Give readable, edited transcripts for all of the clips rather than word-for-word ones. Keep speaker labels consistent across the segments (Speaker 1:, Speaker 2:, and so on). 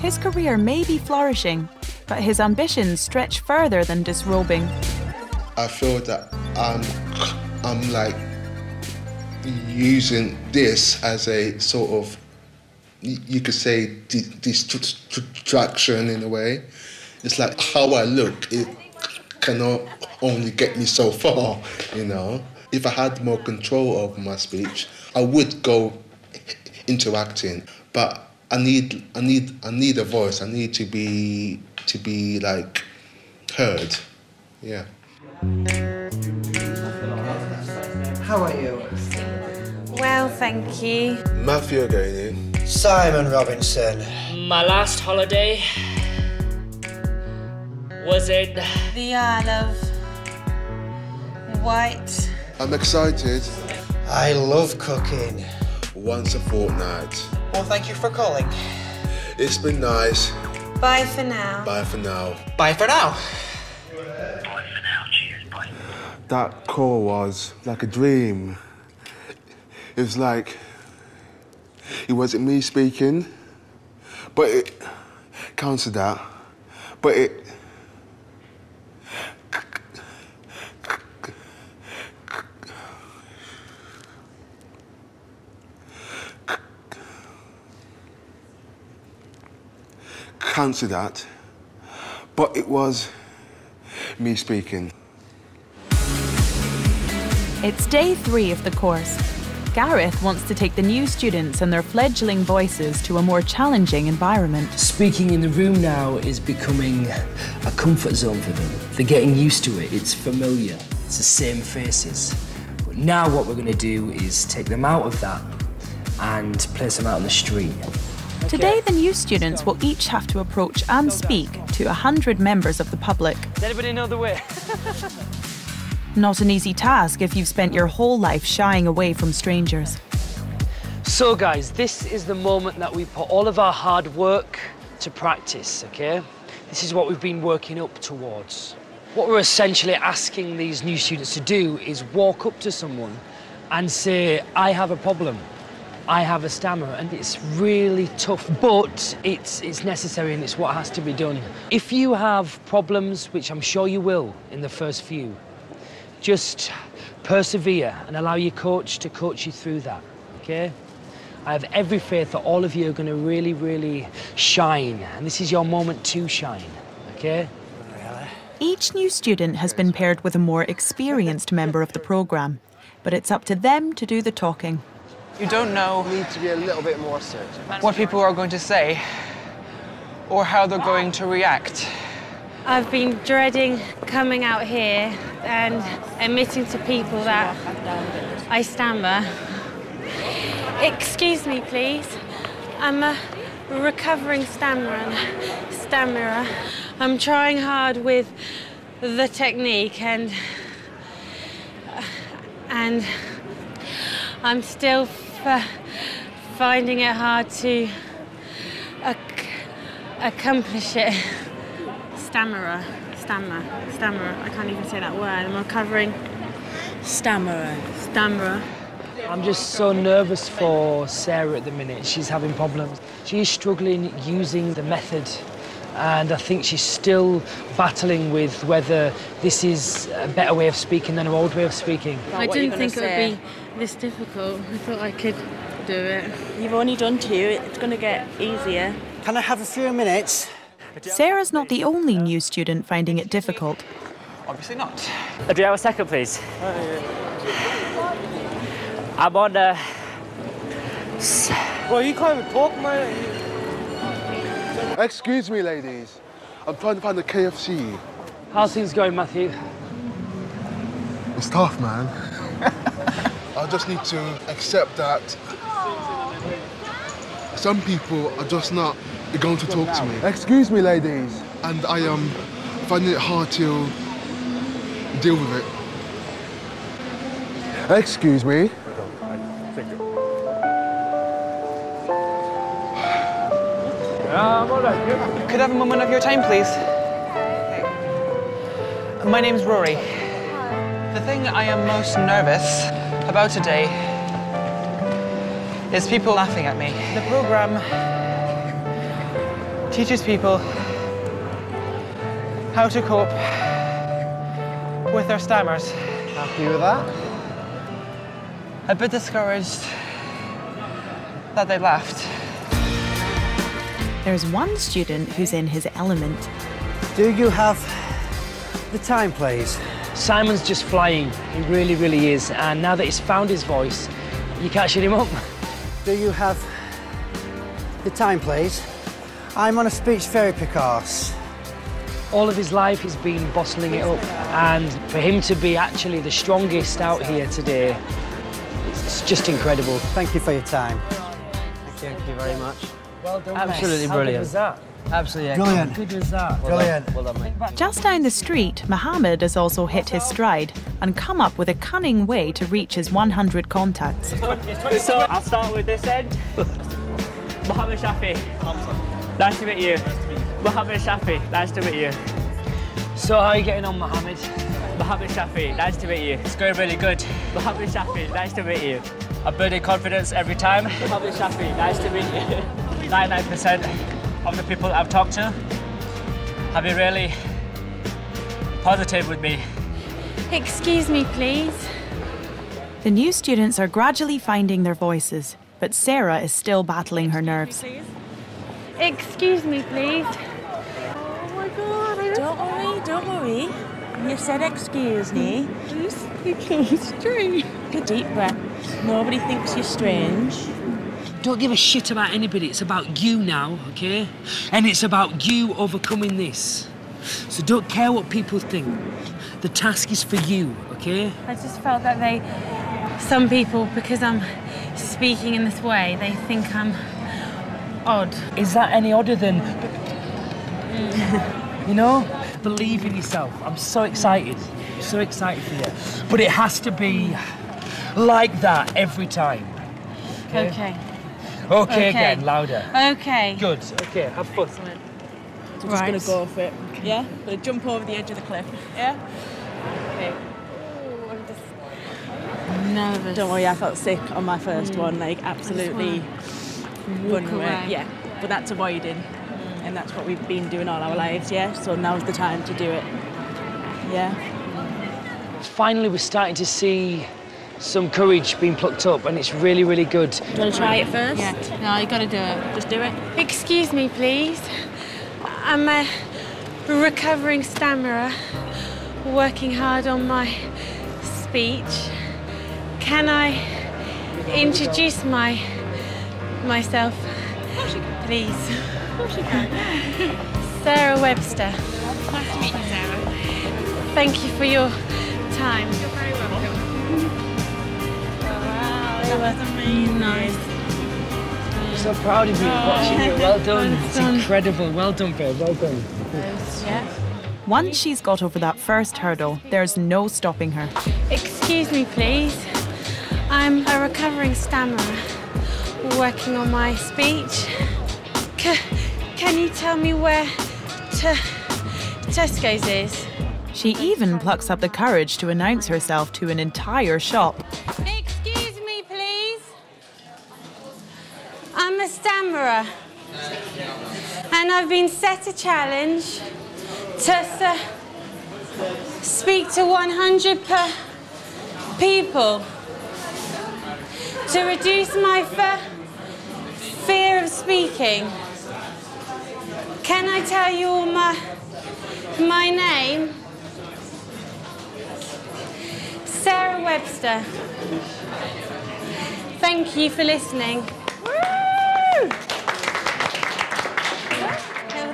Speaker 1: His career may be flourishing, but his ambitions stretch further than disrobing.
Speaker 2: I feel that I'm like using this as a sort of, you could say, distraction in a way. It's like how I look, it cannot only get me so far, you know. If I had more control over my speech, I would go into acting. But I need a voice. I need to be like heard. Yeah.
Speaker 3: How are you?
Speaker 4: Well, thank you.
Speaker 2: Matthew again.
Speaker 3: Simon Robinson.
Speaker 5: My last holiday was in
Speaker 4: The Isle of Wight.
Speaker 2: I'm excited.
Speaker 3: I love cooking.
Speaker 2: Once a fortnight.
Speaker 3: Well, thank you for calling.
Speaker 2: It's been nice.
Speaker 4: Bye for now.
Speaker 2: Bye for now.
Speaker 3: Bye for now.
Speaker 2: That call was like a dream. It was like, it wasn't me speaking, but it counted that, but it counted that, but it was me speaking.
Speaker 1: It's day 3 of the course. Gareth wants to take the new students and their fledgling voices to a more challenging environment.
Speaker 5: Speaking in the room now is becoming a comfort zone for them. They're getting used to it, it's familiar, it's the same faces. But now what we're going to do is take them out of that and place them out on the street.
Speaker 1: Today, the new students will each have to approach and speak to 100 members of the public.
Speaker 5: Does anybody know the way?
Speaker 1: Not an easy task if you've spent your whole life shying away from strangers.
Speaker 5: So guys, this is the moment that we put all of our hard work to practice, okay? This is what we've been working up towards. What we're essentially asking these new students to do is walk up to someone and say, I have a problem. I have a stammer, and it's really tough, but it's necessary and it's what has to be done. If you have problems, which I'm sure you will in the first few, just persevere and allow your coach to coach you through that, okay? I have every faith that all of you are going to really, really shine, and this is your moment to shine, okay?
Speaker 1: Each new student has been paired with a more experienced member of the programme, but it's up to them to do the talking.
Speaker 6: You don't know
Speaker 3: Need to be a little bit more certain.
Speaker 6: what people are going to say or how they're going to react.
Speaker 4: I've been dreading coming out here and admitting to people that I stammer. Excuse me, please. I'm a recovering stammerer. I'm trying hard with the technique and I'm still finding it hard to accomplish it. Stammerer. I can't even say that word. I'm a recovering stammerer.
Speaker 5: I'm just so nervous for Sarah at the minute. She's having problems. She's struggling using the method, and I think she's still battling with whether this is a better way of speaking than her old way of speaking.
Speaker 4: I didn't think it would be this difficult. I thought I could do it.
Speaker 7: You've only done 2, it's going to get easier.
Speaker 3: Can I have a few minutes?
Speaker 1: Sarah's not the only new student finding it difficult.
Speaker 6: Obviously not.
Speaker 5: Do you have a second, please? I'm on
Speaker 3: Well, you can't even talk, man.
Speaker 2: Excuse me, ladies. I'm trying to find a KFC.
Speaker 5: How's things going, Matthew?
Speaker 2: It's tough, man. I just need to accept that some people are just not going to talk to me. Excuse me, ladies. And I am finding it hard to deal with it. Excuse me.
Speaker 6: Could I have a moment of your time, please? My name's Rory. The thing I am most nervous about today is people laughing at me. The program teaches people how to cope with their stammers.
Speaker 3: Happy with that?
Speaker 6: A bit discouraged that they laughed.
Speaker 1: There's one student who's in his element.
Speaker 3: Do you have the time, please?
Speaker 5: Simon's just flying. He really, really is. And now that he's found his voice, you can't shut him up.
Speaker 3: Do you have the time, please? I'm on a speech therapy course.
Speaker 5: All of his life he's been bottling it up, and for him to be actually the strongest out here today, it's just incredible.
Speaker 3: Thank you for your time. Thank you very much.
Speaker 5: Well done,
Speaker 6: Absolutely
Speaker 5: mate.
Speaker 6: brilliant.
Speaker 5: How good was that?
Speaker 6: Absolutely
Speaker 3: Brilliant.
Speaker 5: How good was that?
Speaker 3: Brilliant.
Speaker 6: Well done, mate.
Speaker 1: Just down the street, Mohammed has also hit his stride and come up with a cunning way to reach his 100 contacts.
Speaker 8: So I'll start with this end. Mohammed Shafi. Nice to meet you. Mohammed Shafi. Nice to meet you.
Speaker 5: So how are you getting on, Mohammed?
Speaker 8: Mohammed Shafi. Nice to meet you. It's going really good. Mohammed Shafi. Nice to meet you. I'm building confidence every time. Mohammed Shafi. Nice to meet you. 99% of the people I've talked to have been really positive with me.
Speaker 4: Excuse me, please.
Speaker 1: The new students are gradually finding their voices, but Sarah is still battling her nerves.
Speaker 4: Excuse me, please.
Speaker 7: Oh my God, don't worry. You said excuse me.
Speaker 4: Strange.
Speaker 7: Take a deep breath. Nobody thinks you're strange.
Speaker 5: Don't give a shit about anybody. It's about you now, okay? And it's about you overcoming this. So don't care what people think. The task is for you, okay?
Speaker 4: I just felt that some people, because I'm speaking in this way, they think I'm odd.
Speaker 5: Is that any odder than... You know? Believe in yourself. I'm so excited. So excited for you. But it has to be like that every time.
Speaker 4: Okay.
Speaker 5: Okay, again, louder.
Speaker 4: Okay.
Speaker 5: Good. Okay, have fun.
Speaker 7: So we're just gonna go for it. Yeah? Gonna jump over the edge of the cliff. Yeah? Okay.
Speaker 4: Ooh, I'm just nervous.
Speaker 7: Don't worry, I felt sick on my first one, like absolutely
Speaker 4: Walk
Speaker 7: run
Speaker 4: away.
Speaker 7: Yeah, but that's avoiding. And that's what we've been doing all our lives, yeah? So now's the time to do it. Yeah?
Speaker 5: Finally, we're starting to see some courage being plucked up, and it's really, really good.
Speaker 7: Do you want to try it first?
Speaker 4: Yeah. No, you got to do it.
Speaker 7: Just do it.
Speaker 4: Excuse me, please. I'm a recovering stammerer, working hard on my speech. Can I introduce myself, please? Sarah Webster.
Speaker 9: Nice to meet you, Sarah.
Speaker 4: Thank you for your time.
Speaker 9: You're very welcome.
Speaker 4: Wow, that was amazing. Nice.
Speaker 5: I'm so proud of you, watching you. Well done.
Speaker 4: Well
Speaker 5: It's
Speaker 4: done.
Speaker 5: incredible. Well done, babe. Well done.
Speaker 4: Yeah.
Speaker 1: Once she's got over that first hurdle, there's no stopping her.
Speaker 4: Excuse me, please. I'm a recovering stammerer, working on my speech. Can you tell me where Tesco's is?
Speaker 1: She even plucks up the courage to announce herself to an entire shop.
Speaker 4: Excuse me, please. I'm a stammerer, and I've been set a challenge to speak to 100 people to reduce my fear of speaking. Can I tell you all my name? Sarah Webster. Thank you for listening. Woo!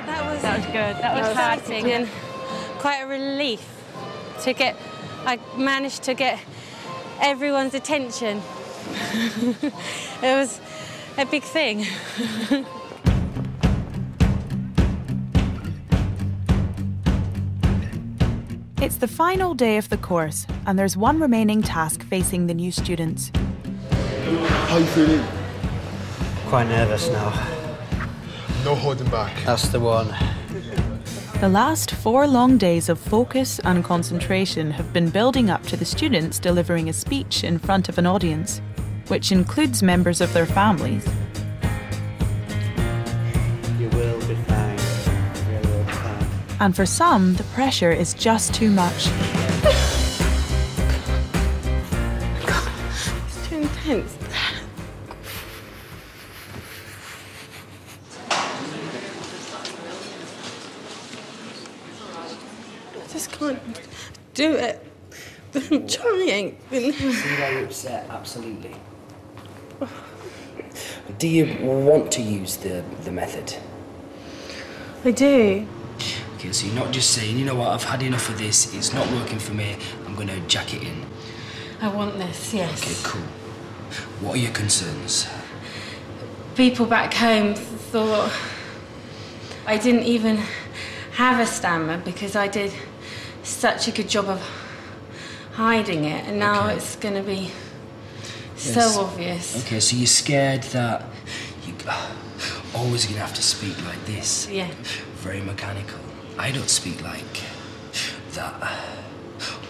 Speaker 4: That was good. That was exciting and quite a relief to get. I managed to get everyone's attention. It was a big thing.
Speaker 1: It's the final day of the course, and there's one remaining task facing the new students.
Speaker 2: How you feeling?
Speaker 3: Quite nervous now.
Speaker 2: No holding back.
Speaker 3: That's the one.
Speaker 1: The last 4 long days of focus and concentration have been building up to the students delivering a speech in front of an audience, which includes members of their families.
Speaker 3: You will be fine.
Speaker 1: And for some, the pressure is just too much.
Speaker 4: It's too intense. I just can't do it. I'm trying.
Speaker 5: See why you're upset, absolutely. Do you want to use the method?
Speaker 4: I do.
Speaker 5: Okay, so you're not just saying, you know what, I've had enough of this, it's not working for me, I'm going to jack it in.
Speaker 4: I want this, yes.
Speaker 5: Okay, cool. What are your concerns?
Speaker 4: People back home thought I didn't even have a stammer because I did such a good job of hiding it, and now it's going to be so obvious.
Speaker 5: Okay, so you're scared that you're always going to have to speak like this.
Speaker 4: Yeah.
Speaker 5: Very mechanical. I don't speak like that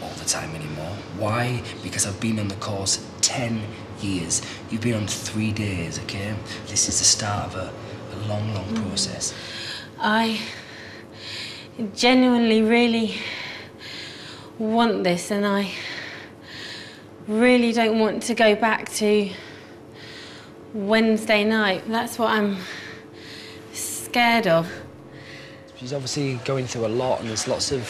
Speaker 5: all the time anymore. Why? Because I've been on the course 10 years. You've been on 3 days, okay? This is the start of a long, long process.
Speaker 4: I genuinely really want this, and I really don't want to go back to Wednesday night. That's what I'm scared of.
Speaker 5: She's obviously going through a lot, and there's lots of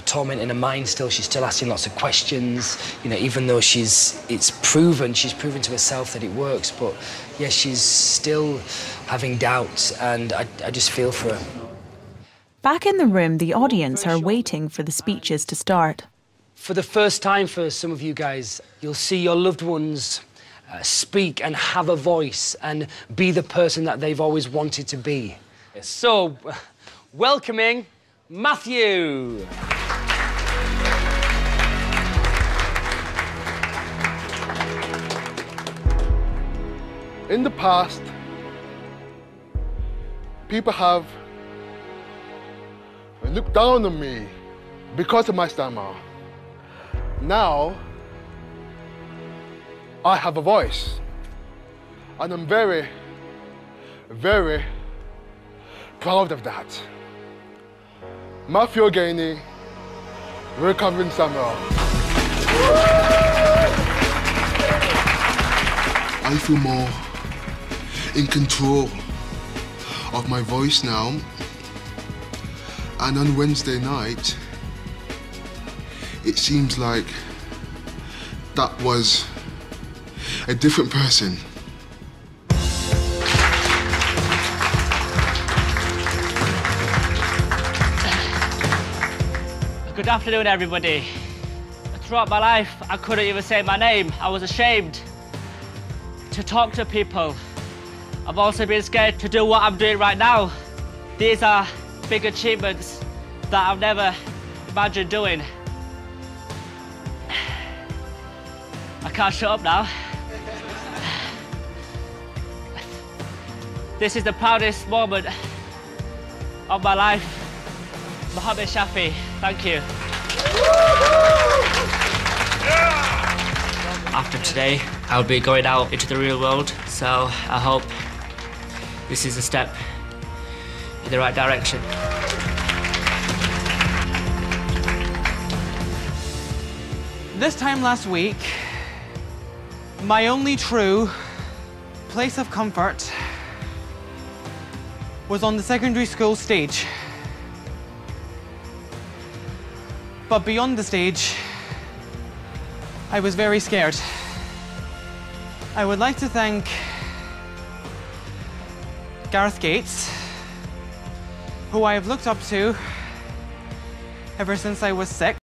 Speaker 5: torment in her mind still. She's still asking lots of questions, you know, even though she's proven to herself that it works, but yeah, she's still having doubts, and I just feel for her.
Speaker 1: Back in the room, the audience are waiting for the speeches to start.
Speaker 5: For the first time for some of you guys, you'll see your loved ones speak and have a voice and be the person that they've always wanted to be. So, welcoming Matthew.
Speaker 2: In the past, people have looked down on me because of my stammer. Now, I have a voice, and I'm very, very proud of that. Matthew Gainey, recovering stammerer. I feel more in control of my voice now. And on Wednesday night, it seems like that was a different person.
Speaker 8: Good afternoon, everybody. Throughout my life, I couldn't even say my name. I was ashamed to talk to people. I've also been scared to do what I'm doing right now. These are big achievements that I've never imagined doing. I can't shut up now. This is the proudest moment of my life. Mohammed Shafi, thank you. After today, I'll be going out into the real world, so I hope this is a step in the right direction.
Speaker 6: This time last week, my only true place of comfort was on the secondary school stage. But beyond the stage, I was very scared. I would like to thank Gareth Gates, who I have looked up to ever since I was 6.